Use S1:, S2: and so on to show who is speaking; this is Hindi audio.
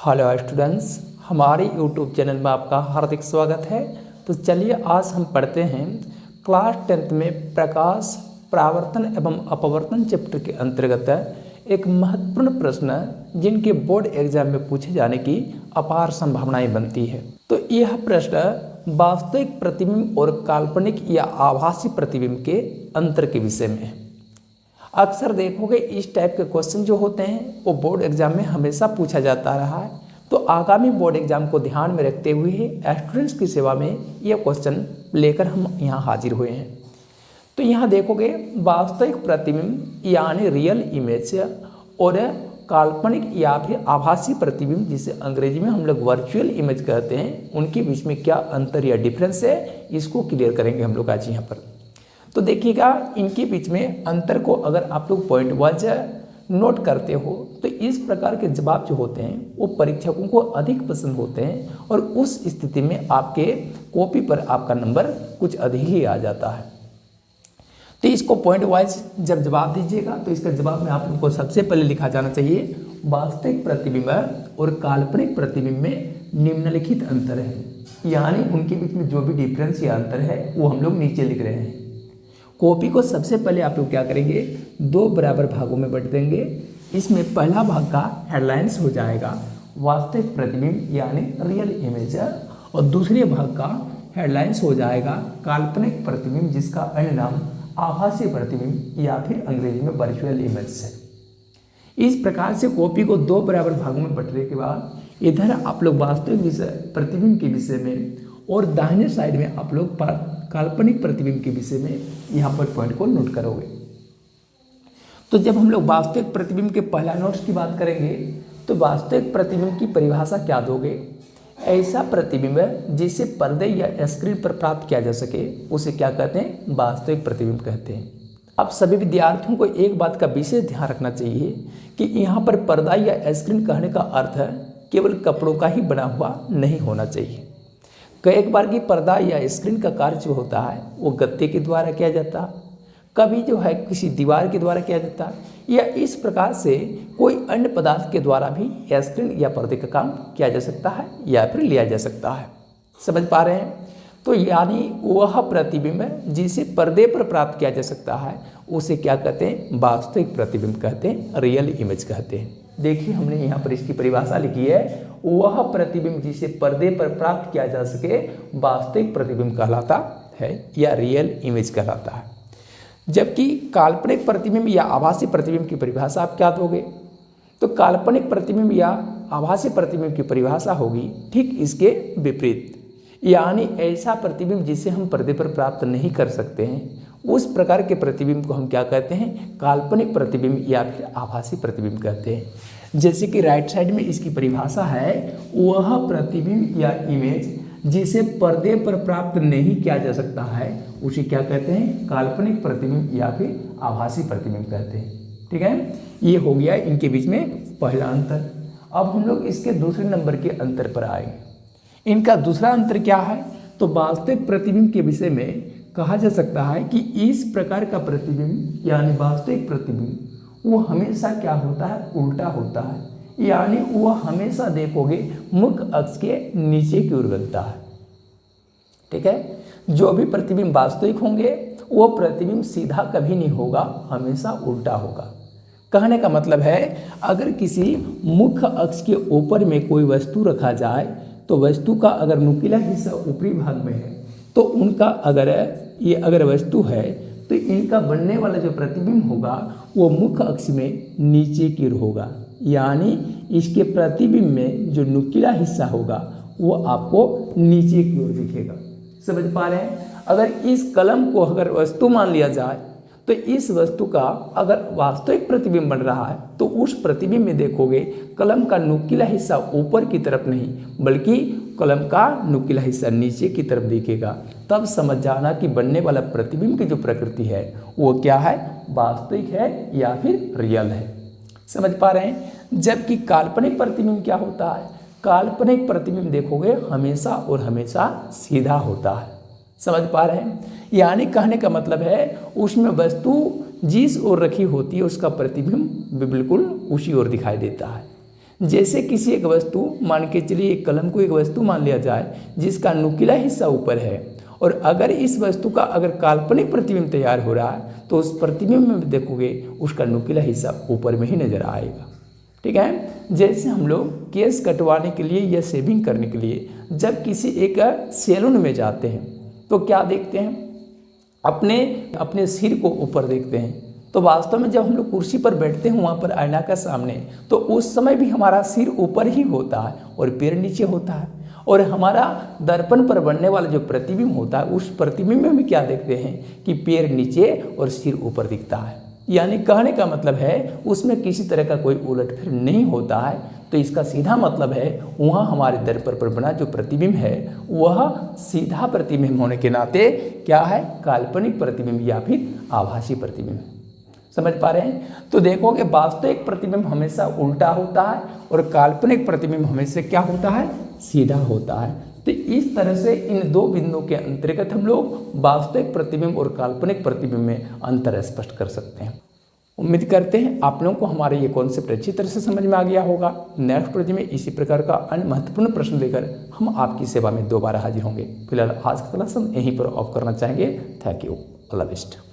S1: हेलो स्टूडेंट्स, हमारे यूट्यूब चैनल में आपका हार्दिक स्वागत है। तो चलिए आज हम पढ़ते हैं क्लास 10th में प्रकाश, परावर्तन एवं अपवर्तन चैप्टर के अंतर्गत एक महत्वपूर्ण प्रश्न जिनके बोर्ड एग्जाम में पूछे जाने की अपार संभावनाएं बनती है। तो यह प्रश्न वास्तविक प्रतिबिंब और काल्पनिक या आभासी प्रतिबिंब के अंतर के विषय में है। अक्सर देखोगे इस टाइप के क्वेश्चन जो होते हैं वो बोर्ड एग्जाम में हमेशा पूछा जाता रहा है। तो आगामी बोर्ड एग्जाम को ध्यान में रखते हुए स्टूडेंट्स की सेवा में ये क्वेश्चन लेकर हम यहाँ हाजिर हुए हैं। तो यहाँ देखोगे वास्तविक प्रतिबिंब यानी रियल इमेज और काल्पनिक या फिर आभासी प्रतिबिंब जिसे अंग्रेजी में हम लोग वर्चुअल इमेज कहते हैं, उनके बीच में क्या अंतर या डिफरेंस है, इसको क्लियर करेंगे हम लोग आज यहाँ पर। तो देखिएगा इनके बीच में अंतर को अगर आप लोग पॉइंट वाइज नोट करते हो तो इस प्रकार के जवाब जो होते हैं वो परीक्षकों को अधिक पसंद होते हैं और उस स्थिति में आपके कॉपी पर आपका नंबर कुछ अधिक ही आ जाता है। तो इसको पॉइंट वाइज जब जवाब दीजिएगा तो इसका जवाब में आप लोग को सबसे पहले लिखा जाना चाहिए वास्तविक प्रतिबिंब और काल्पनिक प्रतिबिंब में निम्नलिखित अंतर है, यानी उनके बीच में जो भी डिफरेंस या अंतर है वो हम लोग नीचे लिख रहे हैं। कॉपी को सबसे पहले आप लोग क्या करेंगे, दो बराबर भागों में बांट देंगे। इसमें पहला भाग का हेडलाइंस हो जाएगा वास्तविक प्रतिबिंब यानी रियल इमेज और दूसरे भाग का हेडलाइंस हो जाएगा काल्पनिक प्रतिबिंब जिसका अन्य नाम आभासी प्रतिबिंब या फिर अंग्रेजी में वर्चुअल इमेज है। इस प्रकार से कॉपी को दो बराबर भागों में बंटने के बाद इधर आप लोग वास्तविक प्रतिबिंब के विषय में और दाहिने साइड में आप लोग काल्पनिक प्रतिबिंब के विषय में यहाँ पर पॉइंट को नोट करोगे। तो जब हम लोग वास्तविक प्रतिबिंब के पहला नोट्स की बात करेंगे तो वास्तविक प्रतिबिंब की परिभाषा क्या दोगे, ऐसा प्रतिबिंब जिसे पर्दे या स्क्रीन पर प्राप्त किया जा सके उसे क्या कहते हैं, वास्तविक प्रतिबिंब कहते हैं। अब सभी विद्यार्थियों को एक बात का विशेष ध्यान रखना चाहिए कि यहाँ पर पर्दा या स्क्रीन कहने का अर्थ केवल कपड़ों का ही बना हुआ नहीं होना चाहिए। कई बार की पर्दा या स्क्रीन का कार्य जो होता है वो गत्ते के द्वारा किया जाता है, कभी जो है किसी दीवार के द्वारा किया जाता है या इस प्रकार से कोई अन्य पदार्थ के द्वारा भी स्क्रीन या पर्दे का काम किया जा सकता है या फिर लिया जा सकता है। समझ पा रहे हैं? तो यानी वह प्रतिबिंब जिसे पर्दे पर प्राप्त किया जा सकता है उसे क्या कहते हैं, वास्तविक प्रतिबिंब कहते हैं, रियल इमेज कहते हैं। देखिए हमने यहाँ पर इसकी परिभाषा लिखी है, वह प्रतिबिंब जिसे पर्दे पर प्राप्त किया जा सके वास्तविक प्रतिबिंब कहलाता है या रियल इमेज कहलाता है। जबकि काल्पनिक प्रतिबिंब या आभासी प्रतिबिंब की परिभाषा आप क्या दोगे, तो काल्पनिक प्रतिबिंब या आभासी प्रतिबिंब की परिभाषा होगी ठीक इसके विपरीत, यानी ऐसा प्रतिबिंब जिसे हम पर्दे पर प्राप्त नहीं कर सकते हैं उस प्रकार के प्रतिबिंब को हम क्या कहते हैं, काल्पनिक प्रतिबिंब या फिर आभासी प्रतिबिंब कहते हैं। जैसे कि राइट साइड में इसकी परिभाषा है, वह प्रतिबिंब या इमेज जिसे पर्दे पर प्राप्त नहीं किया जा सकता है उसे क्या कहते हैं, काल्पनिक प्रतिबिंब या फिर आभासी प्रतिबिंब कहते हैं। ठीक है, ये हो गया इनके बीच में पहला अंतर। अब हम लोग इसके दूसरे नंबर के अंतर पर आएंगे। इनका दूसरा अंतर क्या है, तो वास्तविक प्रतिबिंब के विषय में कहा जा सकता है कि इस प्रकार का प्रतिबिंब यानी वास्तविक प्रतिबिंब वो हमेशा क्या होता है, उल्टा होता है, यानी वह हमेशा देखोगे मुख्य अक्ष के नीचे की ओर बनता है। ठीक है, जो भी प्रतिबिंब वास्तविक होंगे वो प्रतिबिंब सीधा कभी नहीं होगा, हमेशा उल्टा होगा। कहने का मतलब है अगर किसी मुख्य अक्ष के ऊपर में कोई वस्तु रखा जाए तो वस्तु का अगर नुकीला हिस्सा ऊपरी भाग में है तो उनका अगर वस्तु है तो इनका बनने वाला जो प्रतिबिंब होगा वो मुख्य अक्ष में नीचे की ओर होगा, यानी इसके प्रतिबिंब में जो नुकीला हिस्सा होगा वो आपको नीचे की ओर दिखेगा। समझ पा रहे हैं? अगर इस कलम को अगर वस्तु मान लिया जाए तो इस वस्तु का अगर वास्तविक प्रतिबिंब बन रहा है तो उस प्रतिबिंब में देखोगे कलम का नुकीला हिस्सा ऊपर की तरफ नहीं बल्कि कलम का नुकीला हिस्सा नीचे की तरफ दिखेगा। तब समझ जाना कि बनने वाला प्रतिबिंब की जो प्रकृति है वो क्या है, वास्तविक है या फिर रियल है। समझ पा रहे हैं? जबकि काल्पनिक प्रतिबिंब क्या होता है, काल्पनिक प्रतिबिंब देखोगे हमेशा और हमेशा सीधा होता है। समझ पा रहे हैं? यानी कहने का मतलब है उसमें वस्तु जिस ओर रखी होती है उसका प्रतिबिंब बिल्कुल उसी ओर दिखाई देता है। जैसे किसी एक वस्तु, मान के चलिए एक कलम को एक वस्तु मान लिया जाए जिसका नुकीला हिस्सा ऊपर है, और अगर इस वस्तु का अगर काल्पनिक प्रतिबिंब तैयार हो रहा है तो उस प्रतिबिंब में देखोगे उसका नुकीला हिस्सा ऊपर में ही नजर आएगा। ठीक है। जैसे हम लोग केस कटवाने के लिए या शेविंग करने के लिए जब किसी एक सैलून में जाते हैं तो क्या देखते हैं, अपने सिर को ऊपर देखते हैं। तो वास्तव में जब हम लोग कुर्सी पर बैठते हैं वहाँ पर आईना का सामने, तो उस समय भी हमारा सिर ऊपर ही होता है और पैर नीचे होता है, और हमारा दर्पण पर बनने वाला जो प्रतिबिंब होता है उस प्रतिबिंब में हम क्या देखते हैं कि पैर नीचे और सिर ऊपर दिखता है। यानी कहने का मतलब है उसमें किसी तरह का कोई उलटफेर नहीं होता है। तो इसका सीधा मतलब है वहाँ हमारे दर्पण पर बना जो प्रतिबिंब है वह सीधा प्रतिबिंब होने के नाते क्या है, काल्पनिक प्रतिबिंब या फिर आभासी प्रतिबिंब। समझ पा रहे हैं। तो देखोगे वास्तविक प्रतिबिंब हमेशा उल्टा होता है और काल्पनिक प्रतिबिंब हमेशा क्या होता है, सीधा होता है। तो इस तरह से इन दो बिंदुओं के अंतर्गत हम लोग वास्तविक प्रतिबिंब और काल्पनिक प्रतिबिंब में अंतर स्पष्ट कर सकते हैं। उम्मीद करते हैं आप लोगों को हमारे ये कॉन्सेप्ट अच्छी तरह से समझ में आ गया होगा। नेक्स्ट वीडियो में इसी प्रकार का अन्य महत्वपूर्ण प्रश्न लेकर हम आपकी सेवा में दोबारा हाजिर होंगे। फिलहाल आज का क्लास हम यहीं पर ऑफ करना चाहेंगे। Thank you. All the best.